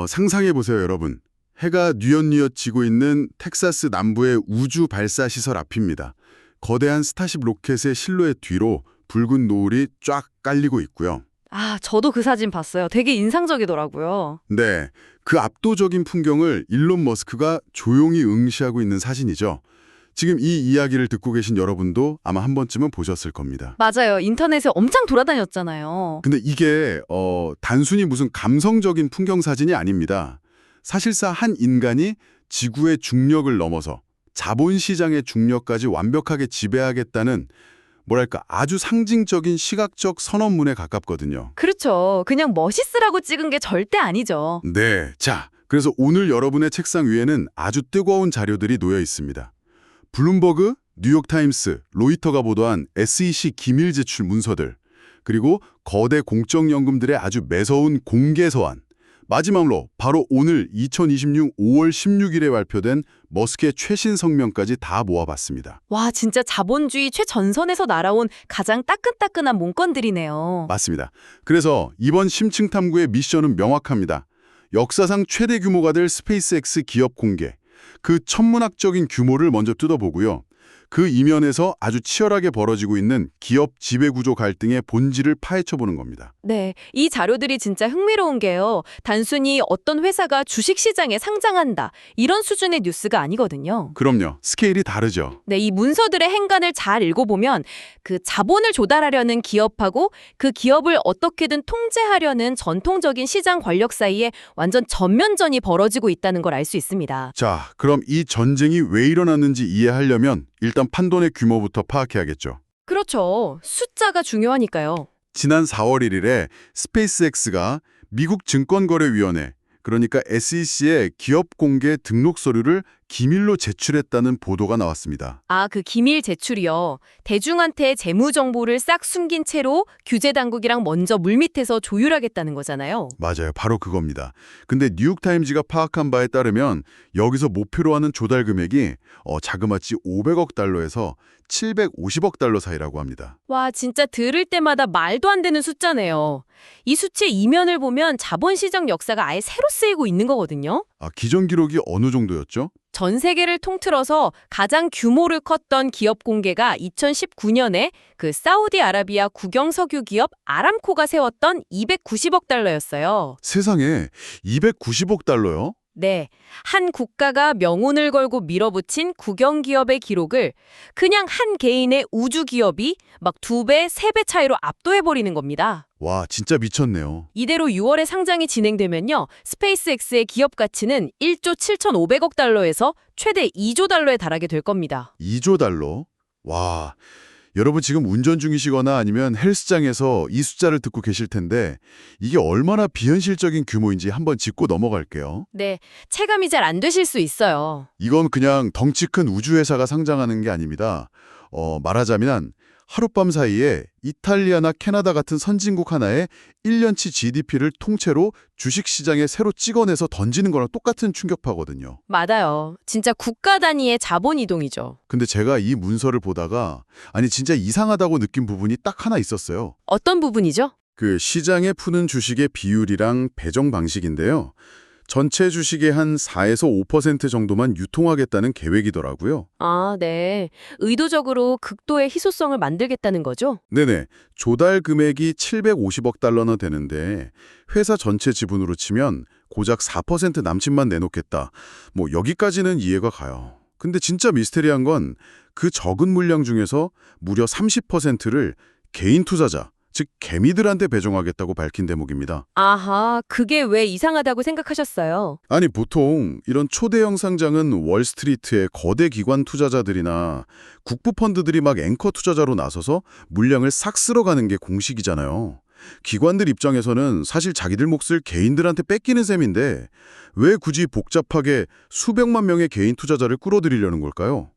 상상해 보세요, 여러분. 해가 뉘엿뉘엿 지고 있는 텍사스 남부의 우주 발사 시설 앞입니다. 거대한 스타쉽 로켓의 실루엣 뒤로 붉은 노을이 쫙 깔리고 있고요. 아, 저도 그 사진 봤어요. 되게 인상적이더라고요. 네, 그 압도적인 풍경을 일론 머스크가 조용히 응시하고 있는 사진이죠. 지금 이 이야기를 듣고 계신 여러분도 아마 한 번쯤은 보셨을 겁니다. 맞아요. 인터넷에 엄청 돌아다녔잖아요. 근데 이게 단순히 무슨 감성적인 풍경 사진이 아닙니다. 사실상 한 인간이 지구의 중력을 넘어서 자본시장의 중력까지 완벽하게 지배하겠다는 뭐랄까 아주 상징적인 시각적 선언문에 가깝거든요. 그렇죠. 그냥 멋있으라고 찍은 게 절대 아니죠. 네, 자, 그래서 오늘 여러분의 책상 위에는 아주 뜨거운 자료들이 놓여 있습니다. 블룸버그, 뉴욕타임스, 로이터가 보도한 SEC 기밀 제출 문서들, 그리고 거대 공적연금들의 아주 매서운 공개 서한, 마지막으로 바로 오늘 2026 5월 16일에 발표된 머스크의 최신 성명까지 다 모아봤습니다. 와, 진짜 자본주의 최전선에서 날아온 가장 따끈따끈한 문건들이네요. 맞습니다. 그래서 이번 심층 탐구의 미션은 명확합니다. 역사상 최대 규모가 될 스페이스X 기업 공개, 그 천문학적인 규모를 먼저 뜯어보고요. 그 이면에서 아주 치열하게 벌어지고 있는 기업 지배구조 갈등의 본질을 파헤쳐보는 겁니다. 네, 이 자료들이 진짜 흥미로운 게요. 단순히 어떤 회사가 주식시장에 상장한다, 이런 수준의 뉴스가 아니거든요. 그럼요. 스케일이 다르죠. 네, 이 문서들의 행간을 잘 읽어보면 그 자본을 조달하려는 기업하고 그 기업을 어떻게든 통제하려는 전통적인 시장 권력 사이에 완전 전면전이 벌어지고 있다는 걸 알 수 있습니다. 자, 그럼 이 전쟁이 왜 일어났는지 이해하려면 일단 판돈의 규모부터 파악해야겠죠. 그렇죠. 숫자가 중요하니까요. 지난 4월 1일에 스페이스X가 미국 증권거래위원회, 그러니까 SEC에 기업 공개 등록 서류를 기밀로 제출했다는 보도가 나왔습니다. 아, 그 기밀 제출이요. 대중한테 재무 정보를 싹 숨긴 채로 규제 당국이랑 먼저 물밑에서 조율하겠다는 거잖아요. 맞아요. 바로 그겁니다. 근데 뉴욕타임즈가 파악한 바에 따르면 여기서 목표로 하는 조달 금액이 자그마치 500억 달러에서 750억 달러 사이라고 합니다. 와, 진짜 들을 때마다 말도 안 되는 숫자네요. 이 수치 이면을 보면 자본시장 역사가 아예 새로 쓰이고 있는 거거든요. 기존 기록이 어느 정도였죠? 전 세계를 통틀어서 가장 규모를 컸던 기업 공개가 2019년에 그 사우디아라비아 국영석유 기업 아람코가 세웠던 290억 달러였어요. 세상에 290억 달러요? 네, 한 국가가 명운을 걸고 밀어붙인 국영기업의 기록을 그냥 한 개인의 우주기업이 막 2배, 3배 차이로 압도해버리는 겁니다. 와, 진짜 미쳤네요. 이대로 6월에 상장이 진행되면요, 스페이스X의 기업 가치는 1조 7,500억 달러에서 최대 2조 달러에 달하게 될 겁니다. 2조 달러? 와, 여러분 지금 운전 중이시거나 아니면 헬스장에서 이 숫자를 듣고 계실 텐데 이게 얼마나 비현실적인 규모인지 한번 짚고 넘어갈게요. 네, 체감이 잘 안 되실 수 있어요. 이건 그냥 덩치 큰 우주회사가 상장하는 게 아닙니다. 말하자면 하룻밤 사이에 이탈리아나 캐나다 같은 선진국 하나의 1년치 GDP를 통째로 주식시장에 새로 찍어내서 던지는 거랑 똑같은 충격파거든요. 맞아요. 진짜 국가 단위의 자본 이동이죠. 근데 제가 이 문서를 보다가 진짜 이상하다고 느낀 부분이 딱 하나 있었어요. 어떤 부분이죠? 그 시장에 푸는 주식의 비율이랑 배정 방식인데요. 전체 주식의 한 4에서 5% 정도만 유통하겠다는 계획이더라고요. 아, 네. 의도적으로 극도의 희소성을 만들겠다는 거죠? 네네. 조달 금액이 750억 달러나 되는데 회사 전체 지분으로 치면 고작 4% 남짓만 내놓겠다. 여기까지는 이해가 가요. 근데 진짜 미스테리한 건 그 적은 물량 중에서 무려 30%를 개인 투자자, 즉 개미들한테 배정하겠다고 밝힌 대목입니다. 아하, 그게 왜 이상하다고 생각하셨어요? 보통 이런 초대형 상장은 월스트리트의 거대 기관 투자자들이나 국부 펀드들이 막 앵커 투자자로 나서서 물량을 싹 쓸어가는 게 공식이잖아요. 기관들 입장에서는 사실 자기들 몫을 개인들한테 뺏기는 셈인데 왜 굳이 복잡하게 수백만 명의 개인 투자자를 끌어들이려는 걸까요?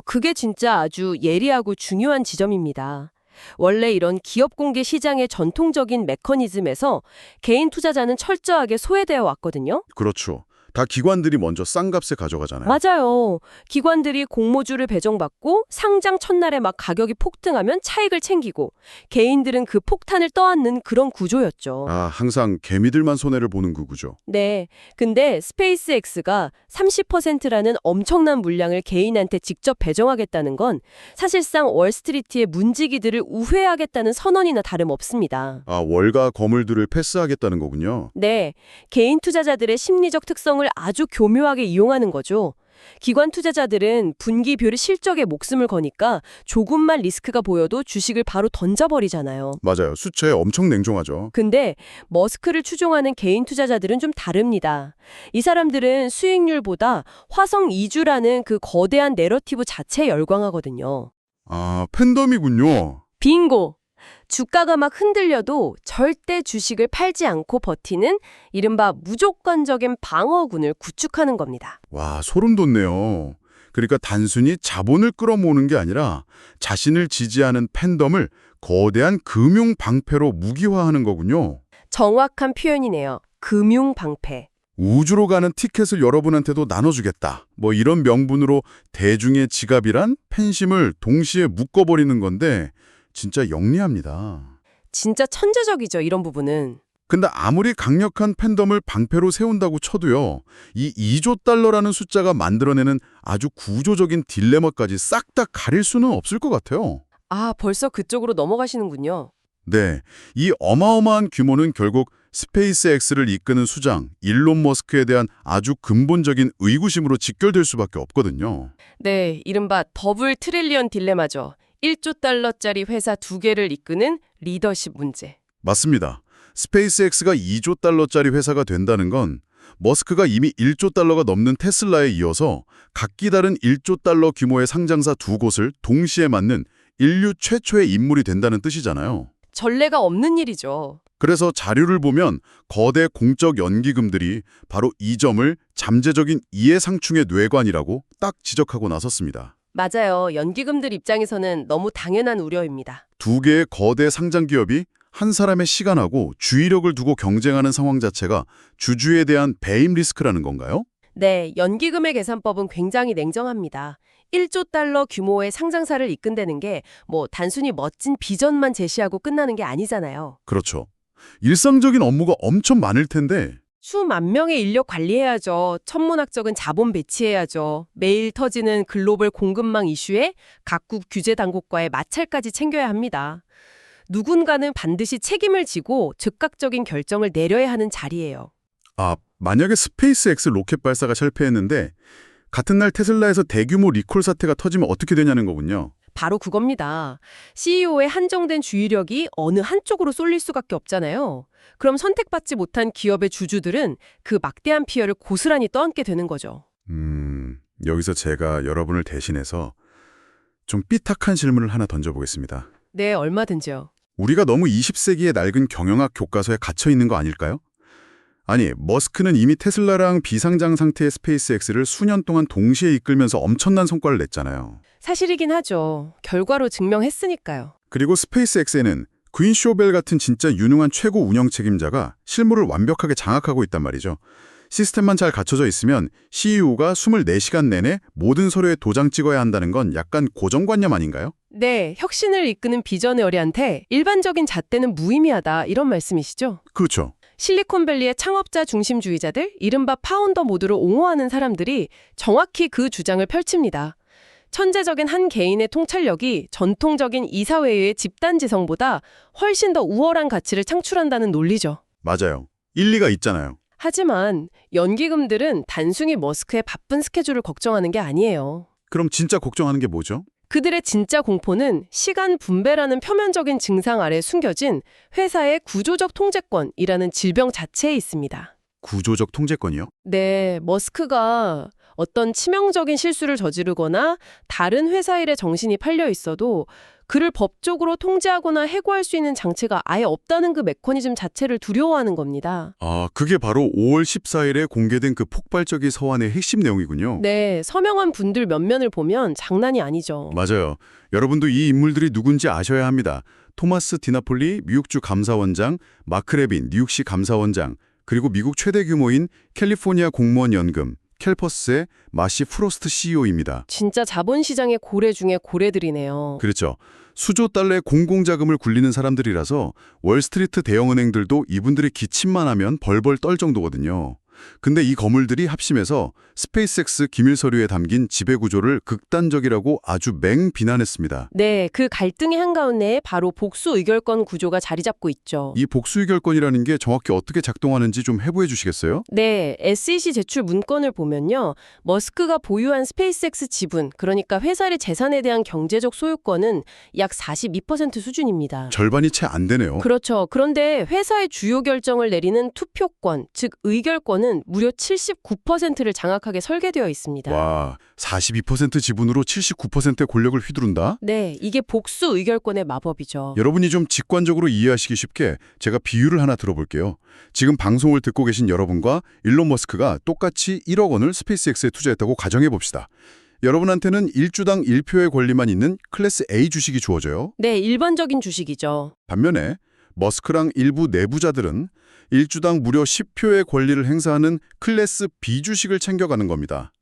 그게 진짜 아주 예리하고 중요한 지점입니다. 원래 이런 기업 공개 시장의 전통적인 메커니즘에서 개인 투자자는 철저하게 소외되어 왔거든요. 그렇죠. 다 기관들이 먼저 싼 값에 가져가잖아요. 맞아요. 기관들이 공모주를 배정받고 상장 첫날에 막 가격이 폭등하면 차익을 챙기고 개인들은 그 폭탄을 떠안는 그런 구조였죠. 항상 개미들만 손해를 보는 그 구조. 네. 근데 스페이스X가 30%라는 엄청난 물량을 개인한테 직접 배정하겠다는 건 사실상 월스트리트의 문지기들을 우회하겠다는 선언이나 다름없습니다. 월가 거물들을 패스하겠다는 거군요. 네. 개인 투자자들의 심리적 특성을 아주 교묘하게 이용하는 거죠. 기관 투자자들은 분기별 실적에 목숨을 거니까 조금만 리스크가 보여도 주식을 바로 던져버리잖아요. 맞아요. 수처에 엄청 냉정하죠. 근데 머스크를 추종하는 개인 투자자들은 좀 다릅니다. 이 사람들은 수익률보다 화성 이주라는 그 거대한 내러티브 자체에 열광하거든요. 팬덤이군요. 빙고! 주가가 막 흔들려도 절대 주식을 팔지 않고 버티는 이른바 무조건적인 방어군을 구축하는 겁니다. 와, 소름 돋네요. 그러니까 단순히 자본을 끌어모으는 게 아니라 자신을 지지하는 팬덤을 거대한 금융 방패로 무기화하는 거군요. 정확한 표현이네요. 금융 방패. 우주로 가는 티켓을 여러분한테도 나눠주겠다. 뭐 이런 명분으로 대중의 지갑이란 팬심을 동시에 묶어버리는 건데 진짜 영리합니다. 진짜 천재적이죠, 이런 부분은. 근데 아무리 강력한 팬덤을 방패로 세운다고 쳐도요. 이 2조 달러라는 숫자가 만들어내는 아주 구조적인 딜레마까지 싹 다 가릴 수는 없을 것 같아요. 벌써 그쪽으로 넘어가시는군요. 네, 이 어마어마한 규모는 결국 스페이스X를 이끄는 수장 일론 머스크에 대한 아주 근본적인 의구심으로 직결될 수밖에 없거든요. 네, 이른바 더블 트릴리언 딜레마죠. 1조 달러짜리 회사 2개를 이끄는 리더십 문제. 맞습니다. 스페이스X가 2조 달러짜리 회사가 된다는 건 머스크가 이미 1조 달러가 넘는 테슬라에 이어서 각기 다른 1조 달러 규모의 상장사 2곳을 동시에 맡는 인류 최초의 인물이 된다는 뜻이잖아요. 전례가 없는 일이죠. 그래서 자료를 보면 거대 공적 연기금들이 바로 이 점을 잠재적인 이해상충의 뇌관이라고 딱 지적하고 나섰습니다. 맞아요. 연기금들 입장에서는 너무 당연한 우려입니다. 두 개의 거대 상장 기업이 한 사람의 시간하고 주의력을 두고 경쟁하는 상황 자체가 주주에 대한 배임 리스크라는 건가요? 네, 연기금의 계산법은 굉장히 냉정합니다. 1조 달러 규모의 상장사를 이끈다는 게 단순히 멋진 비전만 제시하고 끝나는 게 아니잖아요. 그렇죠. 일상적인 업무가 엄청 많을 텐데 수만 명의 인력 관리해야죠. 천문학적인 자본 배치해야죠. 매일 터지는 글로벌 공급망 이슈에 각국 규제 당국과의 마찰까지 챙겨야 합니다. 누군가는 반드시 책임을 지고 즉각적인 결정을 내려야 하는 자리예요. 만약에 스페이스X 로켓 발사가 실패했는데 같은 날 테슬라에서 대규모 리콜 사태가 터지면 어떻게 되냐는 거군요. 바로 그겁니다. CEO의 한정된 주의력이 어느 한쪽으로 쏠릴 수밖에 없잖아요. 그럼 선택받지 못한 기업의 주주들은 그 막대한 피해를 고스란히 떠안게 되는 거죠. 여기서 제가 여러분을 대신해서 좀 삐딱한 질문을 하나 던져보겠습니다. 네, 얼마든지요. 우리가 너무 20세기의 낡은 경영학 교과서에 갇혀 있는 거 아닐까요? 아니, 머스크는 이미 테슬라랑 비상장 상태의 스페이스X를 수년 동안 동시에 이끌면서 엄청난 성과를 냈잖아요. 사실이긴 하죠. 결과로 증명했으니까요. 그리고 스페이스X에는 퀸 쇼벨 같은 진짜 유능한 최고 운영 책임자가 실무를 완벽하게 장악하고 있단 말이죠. 시스템만 잘 갖춰져 있으면 CEO가 24시간 내내 모든 서류에 도장 찍어야 한다는 건 약간 고정관념 아닌가요? 네, 혁신을 이끄는 비전의 어리한테 일반적인 잣대는 무의미하다 이런 말씀이시죠? 그렇죠. 실리콘밸리의 창업자 중심주의자들, 이른바 파운더 모드를 옹호하는 사람들이 정확히 그 주장을 펼칩니다. 천재적인 한 개인의 통찰력이 전통적인 이사회의 집단지성보다 훨씬 더 우월한 가치를 창출한다는 논리죠. 맞아요. 일리가 있잖아요. 하지만 연기금들은 단순히 머스크의 바쁜 스케줄을 걱정하는 게 아니에요. 그럼 진짜 걱정하는 게 뭐죠? 그들의 진짜 공포는 시간 분배라는 표면적인 증상 아래 숨겨진 회사의 구조적 통제권이라는 질병 자체에 있습니다. 구조적 통제권이요? 네, 머스크가 어떤 치명적인 실수를 저지르거나 다른 회사 일에 정신이 팔려 있어도 그를 법적으로 통제하거나 해고할 수 있는 장치가 아예 없다는 그 메커니즘 자체를 두려워하는 겁니다. 그게 바로 5월 14일에 공개된 그 폭발적인 서한의 핵심 내용이군요. 네, 서명한 분들 면면을 보면 장난이 아니죠. 맞아요. 여러분도 이 인물들이 누군지 아셔야 합니다. 토마스 디나폴리 미국주 감사원장, 마크 레빈 뉴욕시 감사원장, 그리고 미국 최대 규모인 캘리포니아 공무원 연금, 캘퍼스의 마시 프로스트 CEO입니다. 진짜 자본시장의 고래 중에 고래들이네요. 그렇죠. 수조 달러의 공공자금을 굴리는 사람들이라서 월스트리트 대형은행들도 이분들이 기침만 하면 벌벌 떨 정도거든요. 근데 이 거물들이 합심해서 스페이스X 기밀 서류에 담긴 지배구조를 극단적이라고 아주 맹비난했습니다. 네, 그 갈등의 한가운데에 바로 복수 의결권 구조가 자리 잡고 있죠. 이 복수의결권이라는 게 정확히 어떻게 작동하는지 좀 해부해 주시겠어요? 네, SEC 제출 문건을 보면요. 머스크가 보유한 스페이스X 지분, 그러니까 회사의 재산에 대한 경제적 소유권은 약 42% 수준입니다. 절반이 채 안 되네요. 그렇죠. 그런데 회사의 주요 결정을 내리는 투표권, 즉 의결권은 무려 79%를 장악하게 설계되어 있습니다. 와, 42% 지분으로 79%의 권력을 휘두른다? 네, 이게 복수 의결권의 마법이죠. 여러분이 좀 직관적으로 이해하시기 쉽게 제가 비유를 하나 들어볼게요. 지금 방송을 듣고 계신 여러분과 일론 머스크가 똑같이 1억 원을 스페이스X에 투자했다고 가정해 봅시다. 여러분한테는 1주당 1표의 권리만 있는 클래스 A 주식이 주어져요. 네, 일반적인 주식이죠. 반면에 머스크랑 일부 내부자들은 1주당 무려 10표의 권리를 행사하는 클래스 B 주식을 챙겨가는 겁니다.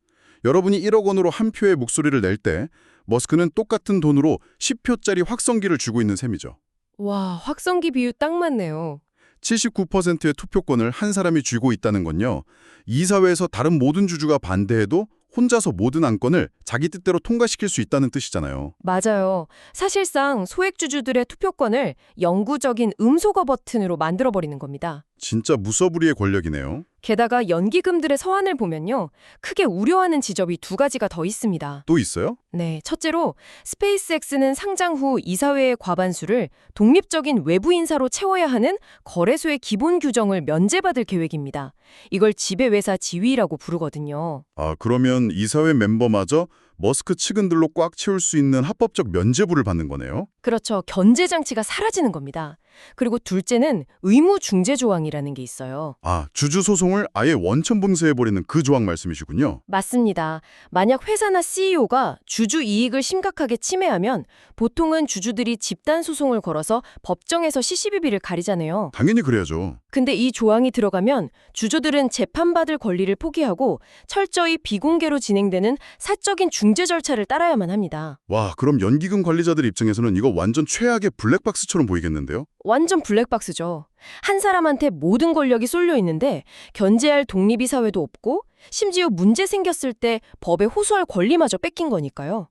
여러분이 1억 원으로 한 표의 목소리를 낼 때 머스크는 똑같은 돈으로 10표짜리 확성기를 주고 있는 셈이죠. 와, 확성기 비유 딱 맞네요. 79%의 투표권을 한 사람이 쥐고 있다는 건요. 이사회에서 다른 모든 주주가 반대해도 혼자서 모든 안건을 자기 뜻대로 통과시킬 수 있다는 뜻이잖아요. 맞아요. 사실상 소액주주들의 투표권을 영구적인 음소거 버튼으로 만들어버리는 겁니다. 진짜 무서부리의 권력이네요. 게다가 연기금들의 서한을 보면요. 크게 우려하는 지점이 두 가지가 더 있습니다. 또 있어요? 네, 첫째로 스페이스X는 상장 후 이사회의 과반수를 독립적인 외부 인사로 채워야 하는 거래소의 기본 규정을 면제받을 계획입니다. 이걸 지배회사 지위라고 부르거든요. 아, 그러면 이사회 멤버마저 머스크 측근들로 꽉 채울 수 있는 합법적 면제부를 받는 거네요? 그렇죠. 견제 장치가 사라지는 겁니다. 그리고 둘째는 의무 중재 조항이라는 게 있어요. 아, 주주 소송을 아예 원천 봉쇄해버리는 그 조항 말씀이시군요. 맞습니다. 만약 회사나 CEO가 주주 이익을 심각하게 침해하면 보통은 주주들이 집단 소송을 걸어서 법정에서 시시비비를 가리잖아요. 당연히 그래야죠. 근데 이 조항이 들어가면 주주들은 재판받을 권리를 포기하고 철저히 비공개로 진행되는 사적인 중재 절차를 따라야만 합니다. 와, 그럼 연기금 관리자들 입장에서는 이거 완전 최악의 블랙박스처럼 보이겠는데요? 완전 블랙박스죠. 한 사람한테 모든 권력이 쏠려 있는데 견제할 독립이사회도 없고 심지어 문제 생겼을 때 법에 호소할 권리마저 뺏긴 거니까요.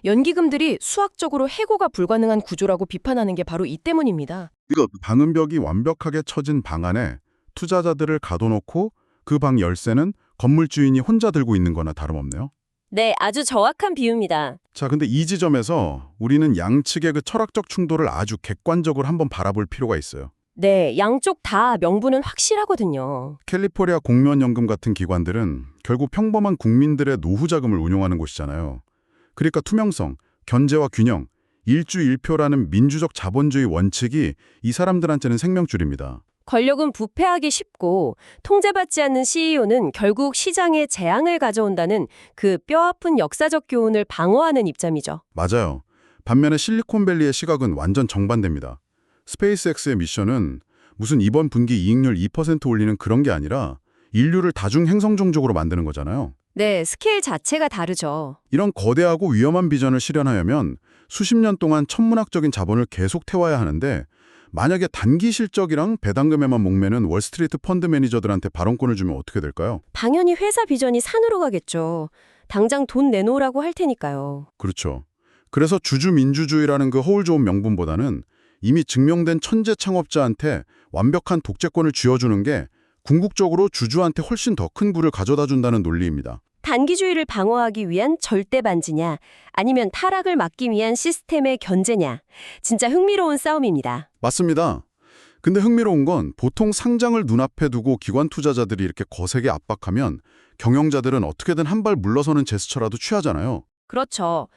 연기금들이 수학적으로 해고가 불가능한 구조라고 비판하는 게 바로 이 때문입니다. 이거 방음벽이 완벽하게 쳐진 방 안에 투자자들을 가둬놓고 그 방 열쇠는 건물 주인이 혼자 들고 있는 거나 다름없네요. 네, 아주 정확한 비유입니다. 자, 근데 이 지점에서 우리는 양측의 그 철학적 충돌을 아주 객관적으로 한번 바라볼 필요가 있어요. 네, 양쪽 다 명분은 확실하거든요. 캘리포니아 공무원연금 같은 기관들은 결국 평범한 국민들의 노후 자금을 운용하는 곳이잖아요. 그러니까 투명성, 견제와 균형, 일주일표라는 민주적 자본주의 원칙이 이 사람들한테는 생명줄입니다. 권력은 부패하기 쉽고 통제받지 않는 CEO는 결국 시장에 재앙을 가져온다는 그 뼈아픈 역사적 교훈을 방어하는 입장이죠. 맞아요. 반면에 실리콘밸리의 시각은 완전 정반대입니다. 스페이스X의 미션은 무슨 이번 분기 이익률 2% 올리는 그런 게 아니라 인류를 다중행성종족으로 만드는 거잖아요. 네, 스케일 자체가 다르죠. 이런 거대하고 위험한 비전을 실현하려면 수십 년 동안 천문학적인 자본을 계속 태워야 하는데 만약에 단기 실적이랑 배당금에만 목매는 월스트리트 펀드 매니저들한테 발언권을 주면 어떻게 될까요? 당연히 회사 비전이 산으로 가겠죠. 당장 돈 내놓으라고 할 테니까요. 그렇죠. 그래서 주주민주주의라는 그 허울 좋은 명분보다는 이미 증명된 천재 창업자한테 완벽한 독재권을 쥐어주는 게 궁극적으로 주주한테 훨씬 더 큰 부를 가져다 준다는 논리입니다. 단기주의를 방어하기 위한 절대 반지냐, 아니면 타락을 막기 위한 시스템의 견제냐. 진짜 흥미로운 싸움입니다. 맞습니다. 근데 흥미로운 건 보통 상장을 눈앞에 두고 기관 투자자들이 이렇게 거세게 압박하면 경영자들은 어떻게든 한 발 물러서는 제스처라도 취하잖아요. 그렇죠.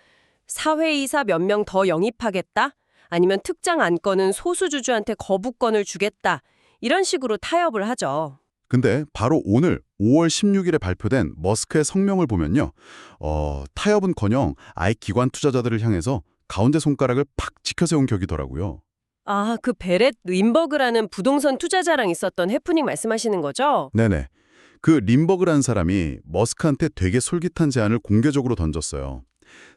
사회이사 몇 명 더 영입하겠다? 아니면 특정 안건은 소수주주한테 거부권을 주겠다. 이런 식으로 타협을 하죠. 근데 바로 오늘 5월 16일에 발표된 머스크의 성명을 보면요. 타협은커녕 아예 기관 투자자들을 향해서 가운데 손가락을 팍 지켜세운 격이더라고요. 아, 그 베렛 림버그라는 부동산 투자자랑 있었던 해프닝 말씀하시는 거죠? 네네. 그 림버그라는 사람이 머스크한테 되게 솔깃한 제안을 공개적으로 던졌어요.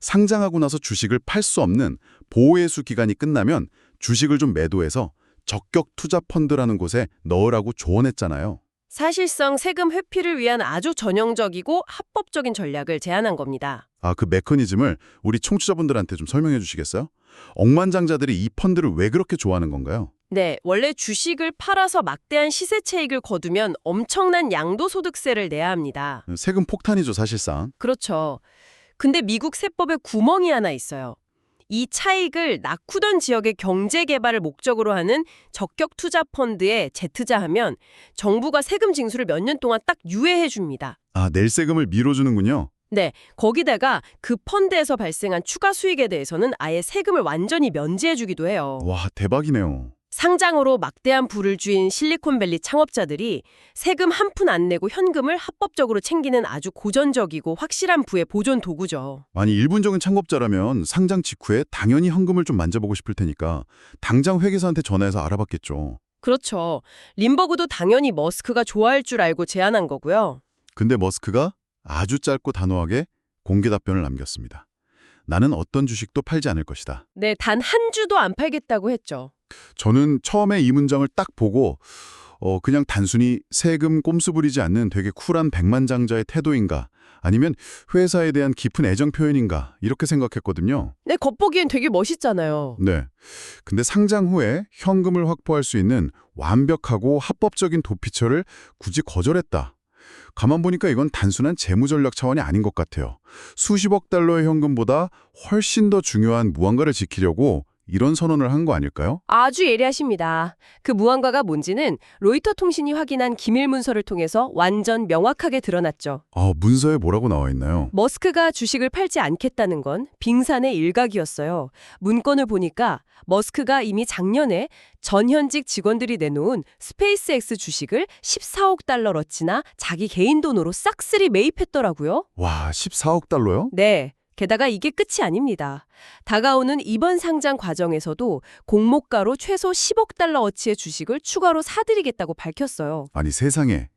상장하고 나서 주식을 팔 수 없는 보호예수 기간이 끝나면 주식을 좀 매도해서 적격 투자 펀드라는 곳에 넣으라고 조언했잖아요. 사실상 세금 회피를 위한 아주 전형적이고 합법적인 전략을 제안한 겁니다. 아, 그 메커니즘을 우리 청취자분들한테 좀 설명해 주시겠어요? 억만장자들이 이 펀드를 왜 그렇게 좋아하는 건가요? 네, 원래 주식을 팔아서 막대한 시세 차익을 거두면 엄청난 양도소득세를 내야 합니다. 세금 폭탄이죠, 사실상. 그렇죠. 근데 미국 세법에 구멍이 하나 있어요. 이 차익을 낙후된 지역의 경제 개발을 목적으로 하는 적격 투자 펀드에 재투자하면 정부가 세금 징수를 몇 년 동안 딱 유예해 줍니다. 아, 낼 세금을 미뤄주는군요. 네, 거기다가 그 펀드에서 발생한 추가 수익에 대해서는 아예 세금을 완전히 면제해 주기도 해요. 와, 대박이네요. 상장으로 막대한 부를 쥐인 실리콘밸리 창업자들이 세금 한 푼 안 내고 현금을 합법적으로 챙기는 아주 고전적이고 확실한 부의 보존 도구죠. 아니, 일반적인 창업자라면 상장 직후에 당연히 현금을 좀 만져보고 싶을 테니까 당장 회계사한테 전화해서 알아봤겠죠. 그렇죠. 림버그도 당연히 머스크가 좋아할 줄 알고 제안한 거고요. 근데 머스크가 아주 짧고 단호하게 공개 답변을 남겼습니다. 나는 어떤 주식도 팔지 않을 것이다. 네, 단 한 주도 안 팔겠다고 했죠. 저는 처음에 이 문장을 딱 보고 그냥 단순히 세금 꼼수 부리지 않는 되게 쿨한 백만장자의 태도인가 아니면 회사에 대한 깊은 애정 표현인가 이렇게 생각했거든요. 네, 겉보기엔 되게 멋있잖아요. 네. 근데 상장 후에 현금을 확보할 수 있는 완벽하고 합법적인 도피처를 굳이 거절했다. 가만 보니까 이건 단순한 재무전략 차원이 아닌 것 같아요. 수십억 달러의 현금보다 훨씬 더 중요한 무언가를 지키려고 이런 선언을 한 거 아닐까요? 아주 예리하십니다. 그 무언가가 뭔지는 로이터 통신이 확인한 기밀 문서를 통해서 완전 명확하게 드러났죠. 아, 문서에 뭐라고 나와 있나요? 머스크가 주식을 팔지 않겠다는 건 빙산의 일각이었어요. 문건을 보니까 머스크가 이미 작년에 전현직 직원들이 내놓은 스페이스X 주식을 14억 달러어치나 자기 개인 돈으로 싹쓸이 매입했더라고요. 와, 14억 달러요? 네. 게다가 이게 끝이 아닙니다. 다가오는 이번 상장 과정에서도 공모가로 최소 10억 달러어치의 주식을 추가로 사들이겠다고 밝혔어요. 아니 세상에.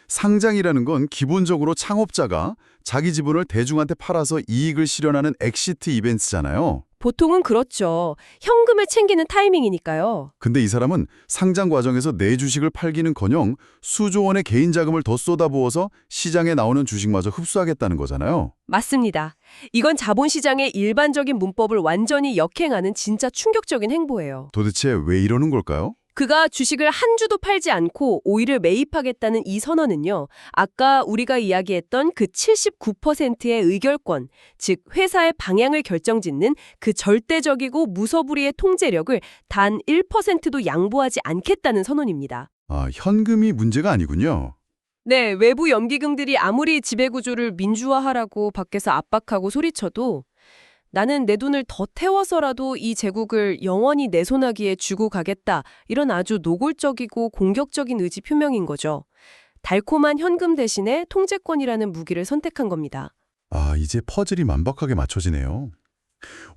상장이라는 건 기본적으로 창업자가 자기 지분을 대중한테 팔아서 이익을 실현하는 엑시트 이벤트잖아요. 보통은 그렇죠. 현금을 챙기는 타이밍이니까요. 근데 이 사람은 상장 과정에서 내 주식을 팔기는커녕 수조 원의 개인 자금을 더 쏟아부어서 시장에 나오는 주식마저 흡수하겠다는 거잖아요. 맞습니다. 이건 자본시장의 일반적인 문법을 완전히 역행하는 진짜 충격적인 행보예요. 도대체 왜 이러는 걸까요? 그가 주식을 한 주도 팔지 않고 오히려 매입하겠다는 이 선언은요. 아까 우리가 이야기했던 그 79%의 의결권, 즉 회사의 방향을 결정짓는 그 절대적이고 무서부리의 통제력을 단 1%도 양보하지 않겠다는 선언입니다. 아, 현금이 문제가 아니군요. 네, 외부 염기금들이 아무리 지배구조를 민주화하라고 밖에서 압박하고 소리쳐도 나는 내 돈을 더 태워서라도 이 제국을 영원히 내 손아귀에 쥐고 가겠다. 이런 아주 노골적이고 공격적인 의지 표명인 거죠. 달콤한 현금 대신에 통제권이라는 무기를 선택한 겁니다. 아, 이제 퍼즐이 만박하게 맞춰지네요.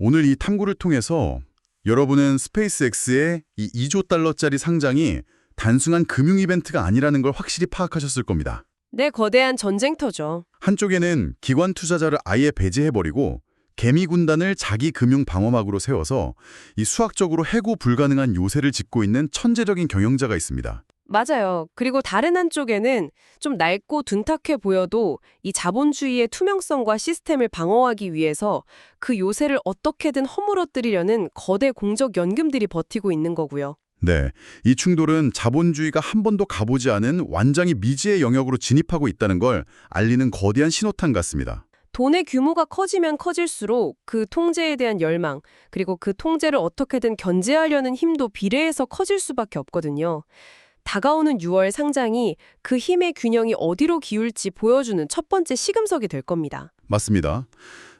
오늘 이 탐구를 통해서 여러분은 스페이스X의 이 2조 달러짜리 상장이 단순한 금융 이벤트가 아니라는 걸 확실히 파악하셨을 겁니다. 네, 거대한 전쟁터죠. 한쪽에는 기관 투자자를 아예 배제해버리고 개미 군단을 자기 금융 방어막으로 세워서 이 수학적으로 해고 불가능한 요새를 짓고 있는 천재적인 경영자가 있습니다. 맞아요. 그리고 다른 한쪽에는 좀 낡고 둔탁해 보여도 이 자본주의의 투명성과 시스템을 방어하기 위해서 그 요새를 어떻게든 허물어뜨리려는 거대 공적 연금들이 버티고 있는 거고요. 네, 이 충돌은 자본주의가 한 번도 가보지 않은 완전히 미지의 영역으로 진입하고 있다는 걸 알리는 거대한 신호탄 같습니다. 돈의 규모가 커지면 커질수록 그 통제에 대한 열망, 그리고 그 통제를 어떻게든 견제하려는 힘도 비례해서 커질 수밖에 없거든요. 다가오는 6월 상장이 그 힘의 균형이 어디로 기울지 보여주는 첫 번째 시금석이 될 겁니다. 맞습니다.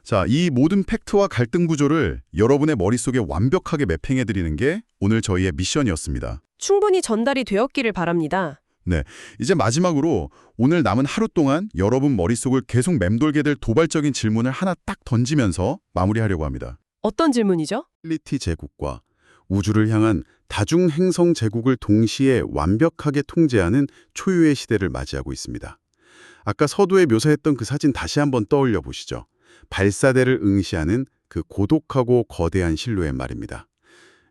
자, 이 모든 팩트와 갈등 구조를 여러분의 머릿속에 완벽하게 매핑해드리는 게 오늘 저희의 미션이었습니다. 충분히 전달이 되었기를 바랍니다. 네, 이제 마지막으로 오늘 남은 하루 동안 여러분 머릿속을 계속 맴돌게 될 도발적인 질문을 하나 딱 던지면서 마무리하려고 합니다. 어떤 질문이죠? 퀄리티 제국과 우주를 향한 다중행성 제국을 동시에 완벽하게 통제하는 초유의 시대를 맞이하고 있습니다. 아까 서두에 묘사했던 그 사진 다시 한번 떠올려 보시죠. 발사대를 응시하는 그 고독하고 거대한 실루엣 말입니다.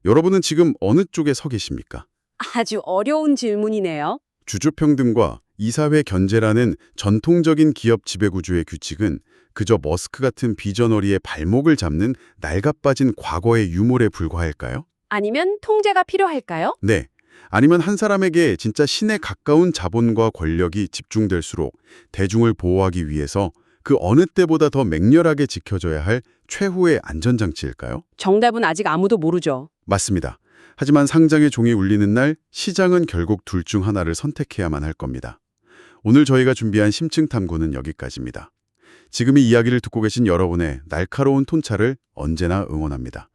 여러분은 지금 어느 쪽에 서 계십니까? 아주 어려운 질문이네요. 주주평등과 이사회 견제라는 전통적인 기업 지배구조의 규칙은 그저 머스크 같은 비저너리의 발목을 잡는 낡아빠진 과거의 유물에 불과할까요? 아니면 통제가 필요할까요? 네. 아니면 한 사람에게 진짜 신에 가까운 자본과 권력이 집중될수록 대중을 보호하기 위해서 그 어느 때보다 더 맹렬하게 지켜져야 할 최후의 안전장치일까요? 정답은 아직 아무도 모르죠. 맞습니다. 하지만 상장의 종이 울리는 날 시장은 결국 둘 중 하나를 선택해야만 할 겁니다. 오늘 저희가 준비한 심층 탐구는 여기까지입니다. 지금 이 이야기를 듣고 계신 여러분의 날카로운 통찰을 언제나 응원합니다.